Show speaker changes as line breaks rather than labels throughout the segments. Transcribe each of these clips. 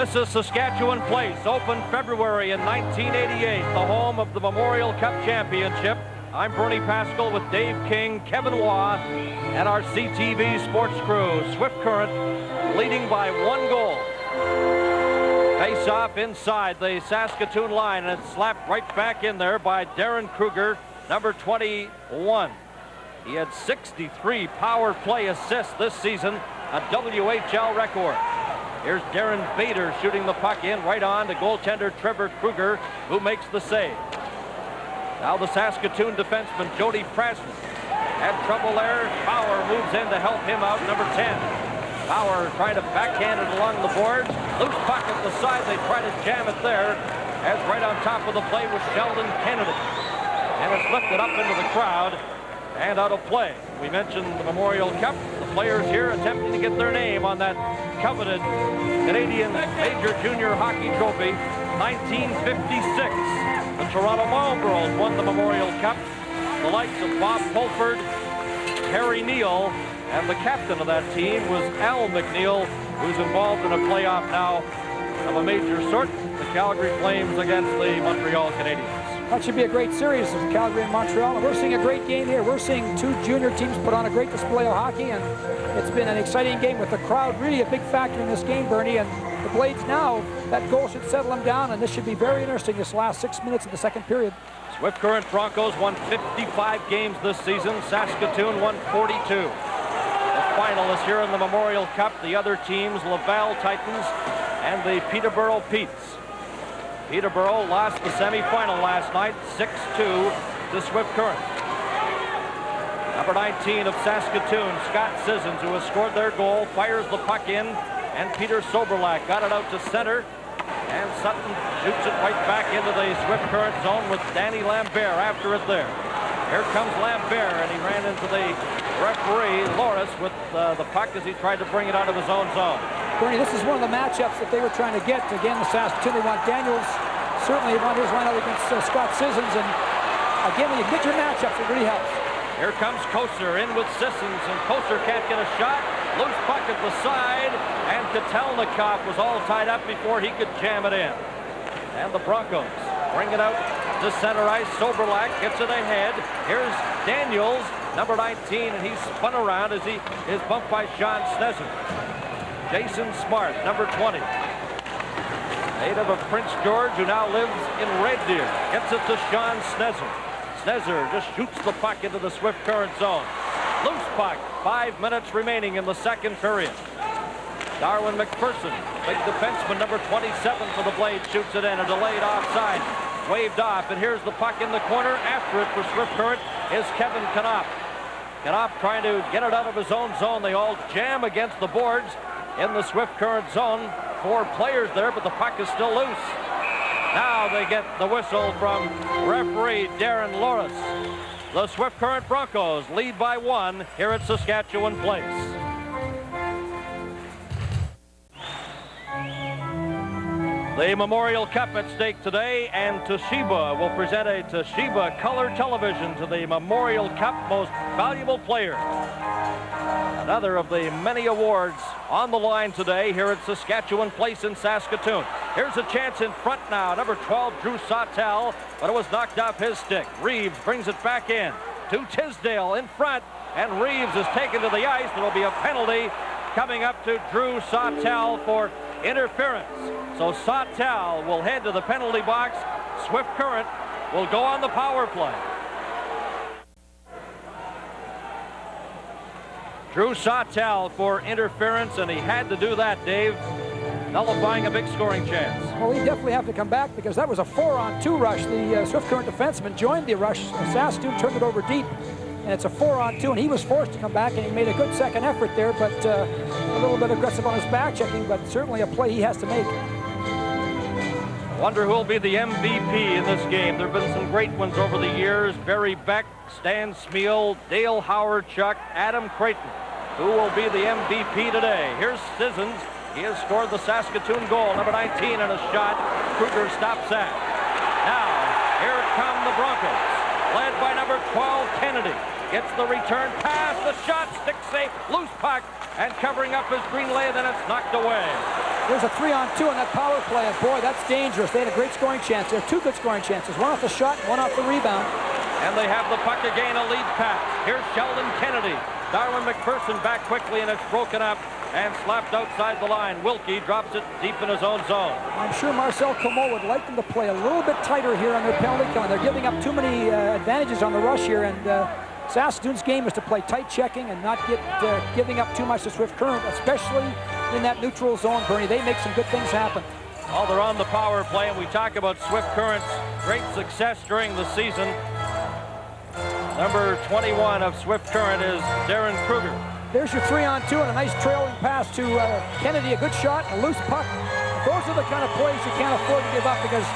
This is Saskatchewan Place, opened February in 1988, the home of the Memorial Cup Championship. I'm Bernie Pascal with Dave King, Kevin Waugh, and our CTV sports crew. Swift Current leading by 1 goal. Face off inside the Saskatoon line, and it's slapped right back in there by Darren Kruger, number 21. He had 63 power play assists this season, a WHL record. Here's Darren Bader shooting the puck in right on to goaltender Trevor Kruger, who makes the save. Now the Saskatoon defenseman Jody Prasman had trouble there. Bauer moves in to help him out, number 10. Bauer trying to backhand it along the boards. Loose puck at the side. They try to jam it there, as right on top of the play was Sheldon Kennedy. And it's lifted up into the crowd and out of play. We mentioned the Memorial Cup. The players here attempting to get their name on that coveted Canadian Major Junior Hockey Trophy, 1956. The Toronto Marlboros won the Memorial Cup. The likes of Bob Pulford, Harry Neal, and the captain of that team was Al McNeil, who's involved in a playoff now of a major sort, the Calgary Flames against the Montreal Canadiens.
That should be a great series of Calgary and Montreal, and we're seeing a great game here. We're seeing two junior teams put on a great display of hockey, and it's been an exciting game with the crowd really a big factor in this game, Bernie. And the Blades now, that goal should settle them down, and this should be very interesting this last 6 minutes of the second period.
Swift Current Broncos won 55 games this season. Saskatoon won 42. The finalists here in the Memorial Cup, the other teams, Laval Titans and the Peterborough Petes. Peterborough lost the semifinal last night, 6-2 to Swift Current. Number 19 of Saskatoon, Scott Sissons, who has scored their goal, fires the puck in, and Peter Soberlack got it out to center, and Sutton shoots it right back into the Swift Current zone with Danny Lambert after it there. Here comes Lambert, and he ran into the referee, Loris, with the puck as he tried to bring it out of his own zone.
Bernie, this is one of the matchups that they were trying to get. Again, the Saskatoon, they want Daniels. Certainly they want his line out against Scott Sissons. And again, when you get your matchups, it really helps.
Here comes Koser in with Sissons, and Koser can't get a shot. Loose puck at the side, and Kotelnikov was all tied up before he could jam it in. And the Broncos bring it out to center ice. Soberlack gets it ahead. Here's Daniels, number 19, and he's spun around as he is bumped by Sean Snezer. Jason Smart, number 20. Native of Prince George, who now lives in Red Deer. Gets it to Sean Snezer. Snezer just shoots the puck into the Swift Current zone. Loose puck, 5 minutes remaining in the second period. Darwin McPherson, big defenseman, number 27 for the Blades, shoots it in, a delayed offside. Waved off, and here's the puck in the corner. After it for Swift Current is Kevin Knopf. Knopf trying to get it out of his own zone. They all jam against the boards in the Swift Current zone. 4 players there, but the puck is still loose. Now they get the whistle from referee Darren Loris. The Swift Current Broncos lead by 1 here at Saskatchewan Place. The Memorial Cup at stake today, and Toshiba will present a Toshiba color television to the Memorial Cup Most Valuable Player. Another of the many awards on the line today here at Saskatchewan Place in Saskatoon. Here's a chance in front now. Number 12, Drew Sautel, but it was knocked off his stick. Reeves brings it back in to Tisdale in front, and Reeves is taken to the ice. There will be a penalty coming up to Drew Sautel for interference. So Sautel will head to the penalty box. Swift Current will go on the power play. Drew Sautel for interference, and he had to do that, Dave, nullifying a big scoring chance.
Well, he definitely have to come back because that was a 4-on-2 rush. The Swift Current defenseman joined the rush. Saskatoon turned it over deep, and it's a 4-on-2, and he was forced to come back, and he made a good second effort there, but a little bit aggressive on his back checking, but certainly a play he has to make.
Wonder who will be the MVP in this game. There have been some great ones over the years. Barry Beck, Stan Smeal, Dale Howard-Chuck, Adam Creighton. Who will be the MVP today? Here's Sissons. He has scored the Saskatoon goal, number 19, and a shot. Kruger stops that. Now, here come the Broncos, led by number 12, Kennedy. Gets the return pass. The shot. Stick safe. Loose puck. And covering up his Greenlay. Then it's knocked away.
There's a 3-on-2 on that power play, and boy, that's dangerous. They had a great scoring chance. There are two good scoring chances, one off the shot and one off the rebound.
And they have the puck again, a lead pass. Here's Sheldon Kennedy. Darwin McPherson back quickly, and it's broken up and slapped outside the line. Wilkie drops it deep in his own zone.
I'm sure Marcel Comeau would like them to play a little bit tighter here on their penalty killing. They're giving up too many advantages on the rush here, and Saskatoon's game is to play tight checking and not giving up too much to Swift Current, especially in that neutral zone, Bernie. They make some good things happen.
Oh, they're on the power play, and we talk about Swift Current's great success during the season. Number 21 of Swift Current is Darren Kruger.
There's your 3-on-2 and a nice trailing pass to Kennedy. A good shot, a loose puck. Those are the kind of plays you can't afford to give up, because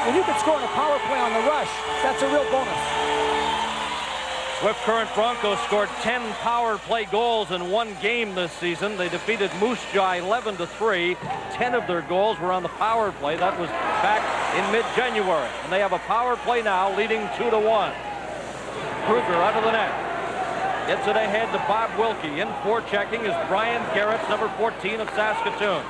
when you can score on a power play on the rush, that's a real bonus.
Swift Current Broncos scored 10 power play goals in one game this season. They defeated Moose Jaw 11-3. 10 of their goals were on the power play. That was back in mid-January. And they have a power play now leading 2-1. Kruger out of the net. Gets it ahead to Bob Wilkie. In forechecking is Brian Garrett, number 14 of Saskatoon.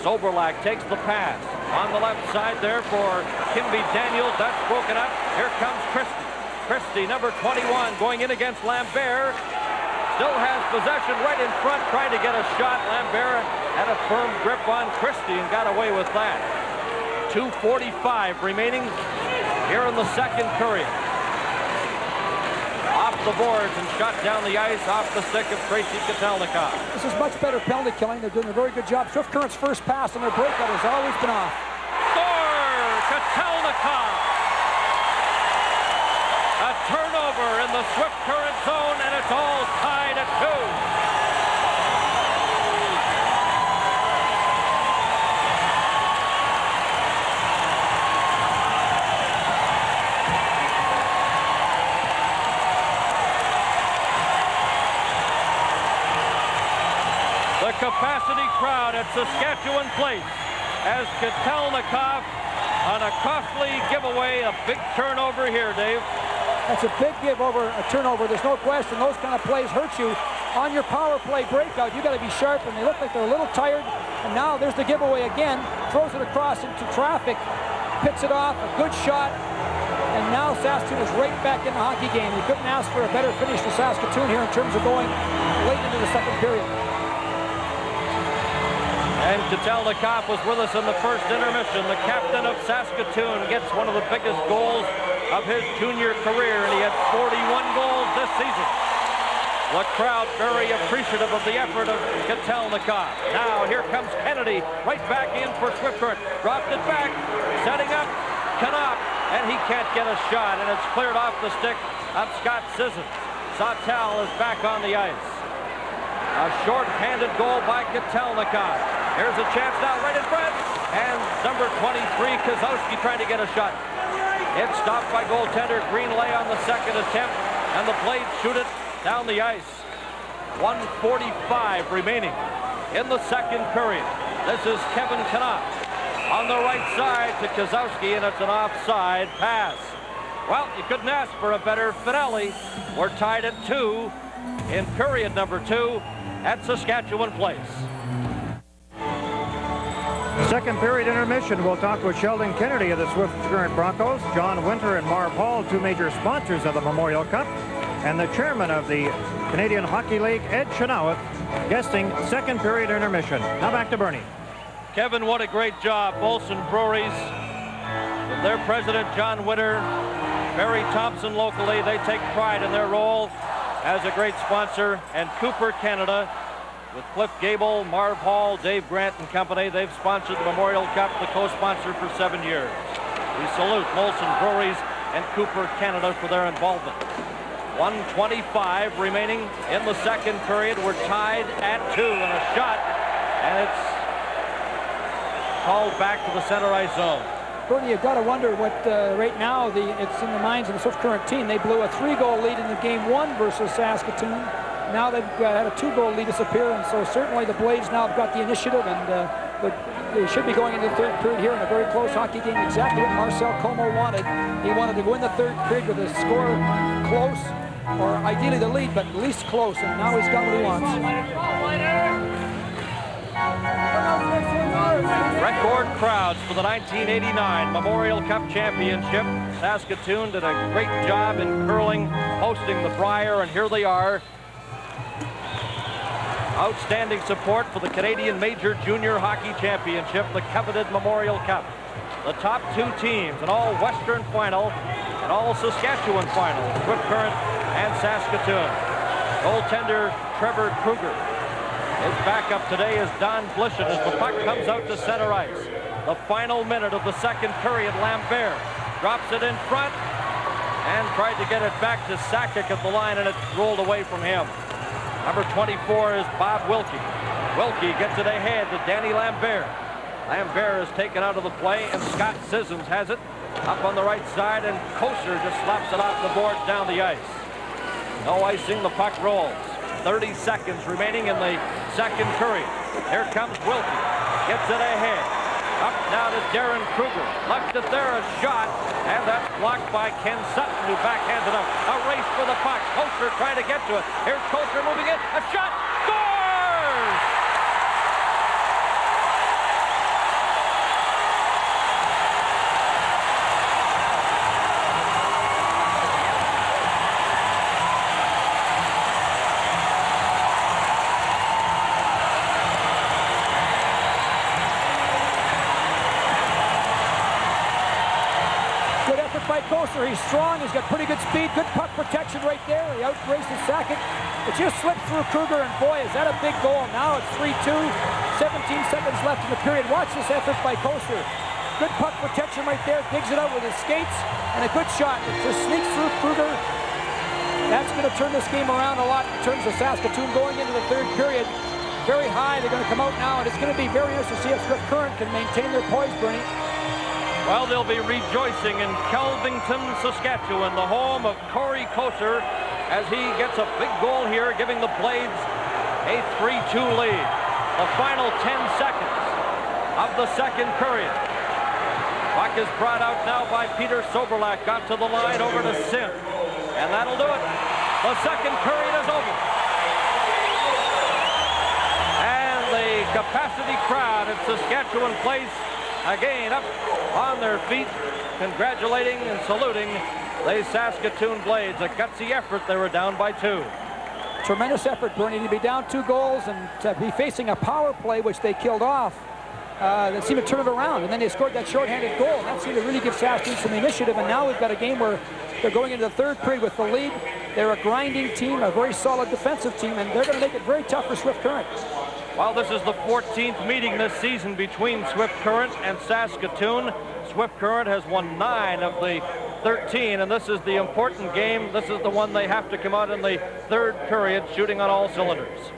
Soberlack takes the pass. On the left side there for Kimby Daniels. That's broken up. Here comes Christie. Christie, number 21, going in against Lambert. Still has possession right in front, trying to get a shot. Lambert had a firm grip on Christie and got away with that. 2:45 remaining here in the second period. Off the boards and shot down the ice off the stick of Tracy Kotelnikov.
This is much better penalty killing. They're doing a very good job. Swift Current's first pass on their breakout has always been off.
Score! Kotelnikov! A turnover in the Swift Current zone, and it's all tied at 2. The capacity crowd at Saskatchewan Place as Kotelnikov on a costly giveaway, a big turnover here, Dave.
That's a big a turnover. There's no question. Those kind of plays hurt you. On your power play breakout, you got to be sharp, and they look like they're a little tired. And now there's the giveaway again. Throws it across into traffic. Picks it off. A good shot. And now Saskatoon is right back in the hockey game. You couldn't ask for a better finish for Saskatoon here in terms of going late into the second period.
And Kotelnikov was with us in the first intermission. The captain of Saskatoon gets one of the biggest goals of his junior career, and he had 41 goals this season. The crowd very appreciative of the effort of Kotelnikov. Now here comes Kennedy, right back in for Swift Current. Dropped it back, setting up Canuck, and he can't get a shot, and it's cleared off the stick of Scott Sissons. Sautel is back on the ice. A short-handed goal by Kotelnikov. Here's a chance now right in front, and number 23, Kozowski, trying to get a shot. It's stopped by goaltender Greenlay on the second attempt, and the Blades shoot it down the ice. 1:45 remaining in the second period. This is Kevin Canuck on the right side to Kozowski, and it's an offside pass. Well, you couldn't ask for a better finale. We're tied at 2 in period number 2 at Saskatchewan Place.
Second period intermission. We'll talk with Sheldon Kennedy of the Swift Current Broncos, John Winter and Marv Hall, two major sponsors of the Memorial Cup, and the chairman of the Canadian Hockey League, Ed Chenoweth, guesting second period intermission. Now back to Bernie.
Kevin, what a great job. Molson Breweries, with their president, John Winter, Barry Thompson locally, they take pride in their role as a great sponsor, and Cooper Canada, with Cliff Gable, Marv Hall, Dave Grant and company. They've sponsored the Memorial Cup, the co-sponsor for 7 years. We salute Molson Breweries and Cooper Canada for their involvement. 1:25 remaining in the second period. We're tied at 2, and a shot, and it's called back to the center ice zone.
Bernie, you've got to wonder what right now it's in the minds of the Swift Current team. They blew a 3-goal lead in the game 1 versus Saskatoon. Now they've had a 2-goal lead disappear, and so certainly the Blades now have got the initiative, and they should be going into the third period here in a very close hockey game. Exactly what Marcel Comeau wanted. He wanted to win the third period with a score close or ideally the lead, but least close, and now he's got what he wants.
Record crowds for the 1989 Memorial Cup Championship. Saskatoon did a great job in curling, hosting the Brier, and here they are. Outstanding support for the Canadian Major Junior Hockey Championship, the coveted Memorial Cup. The top two teams, an all-Western final, an all-Saskatchewan final, Swift Current and Saskatoon. Goaltender Trevor Kruger. His backup today is Don Blishen as the puck comes out to center ice. The final minute of the second period, Lambert drops it in front and tried to get it back to Sakic at the line, and it rolled away from him. Number 24 is Bob Wilkie. Wilkie gets it ahead to Danny Lambert. Lambert is taken out of the play, and Scott Sissons has it up on the right side, and Kosher just slaps it off the boards down the ice. No icing, the puck rolls. 30 seconds remaining in the second period. Here comes Wilkie. Gets it ahead. Up now to Darren Kruger. Left it there, a shot, and that's blocked by Ken Sutton, who backhands it up. A race for the puck. Kosher trying to get to it. Here's Kosher moving in. A shot. Scores!
By Kosher, he's strong, he's got pretty good speed, good puck protection right there. He outraces Sakic. It just slipped through Kruger, and boy, is that a big goal. Now it's 3-2, 17 seconds left in the period. Watch this effort by Kosher. Good puck protection right there, digs it out with his skates, and a good shot. It just sneaks through Kruger. That's going to turn this game around a lot in terms of Saskatoon going into the third period. Very high, they're going to come out now, and it's going to be very interesting to see if Swift Current can maintain their poise, Bernie.
Well, they'll be rejoicing in Kelvington, Saskatchewan, the home of Corey Kosher, as he gets a big goal here, giving the Blades a 3-2 lead. The final 10 seconds of the second period. Puck is brought out now by Peter Soberlak. Got to the line over to Sim, and that'll do it. The second period is over. And the capacity crowd at Saskatchewan Place again up on their feet, congratulating and saluting the Saskatoon Blades. A gutsy effort. They were down by 2.
Tremendous effort, Bernie, to be down 2 goals and to be facing a power play, which they killed off. That seemed to turn it around, and then they scored that shorthanded goal. And that seemed to really give Saskatoon some initiative, and now we've got a game where they're going into the third period with the lead. They're a grinding team, a very solid defensive team, and they're going to make it very tough for Swift Current.
Well, this is the 14th meeting this season between Swift Current and Saskatoon. Swift Current has won 9 of the 13, and this is the important game. This is the one they have to come out in the third period shooting on all cylinders.